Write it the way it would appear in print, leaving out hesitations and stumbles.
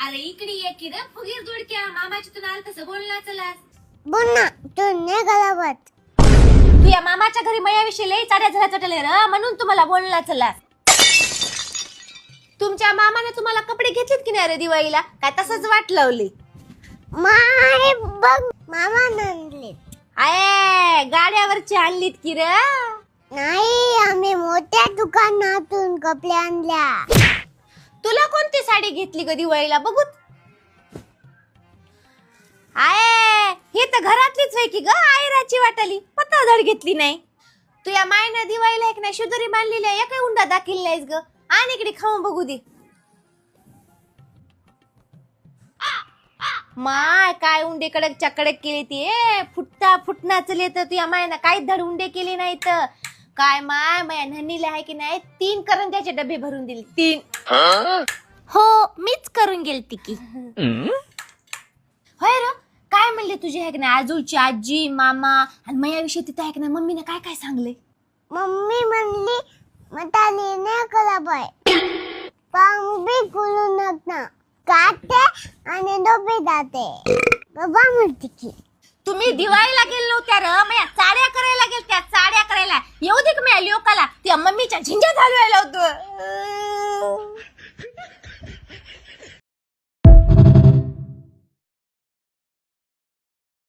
अरे इकडे ये की रे फुगीर दोडक्या मामाची तू नाल तसं बोलला चलास बोल ना तू नाही गलावत. तू या मामाच्या घरी मयाविषयी लई चाड्या झरा चटले र म्हणून तुम्हाला बोलला चलास. तुमच्या मामाने तुम्हाला कपडे घेतलेत की नाही रे दिवाळीला काय तसंच वाट लावली. माय बघ मामा आणले. आये गाड्यावरची आणलीत की र. नाही आम्ही मोठ्या दुकानातून कपडे आणल्या. तुला कोणती साडी घेतली ग दिवाळीला बघूत. आये हे तर घरातलीच होय की ग आयराची वाटली पत्ताधड घेतली नाही. तू या मायनं दिवाळीला एक नाही शुदरी बांधलेली आहे काय उंडा दाखिल नाहीस ग. आणि इकडे खाऊन बघू दे. माय काय उंडे कडक चकडक केली ती फुटता फुटना चले तर तुझ्या मायनं काही धड उंडे केले नाहीत काय. माय माया नन्नीला आहे की नाही 3 करंजाचे डबे भरून दिले 3. हो मीच करून गेलती की. होय र काय म्हणले तुझे आहे की नाही आजूची आजी मामा आणि मायाविषयी तिथं आहे की नाही मम्मीने काय काय सांगले. मम्मी म्हणली मताली नाही कला बाय पांबी कुलू नका काटे आणि डोबे जाते. बाबा म्हणते की तुम्ही दिवाळीला गेले नव्हत्या र मया चाड्या करायला गेल त्या चाड्या करायला येऊ दे का मी लोकाला त्या मम्मीच्या झिंजा घालवायला होतो.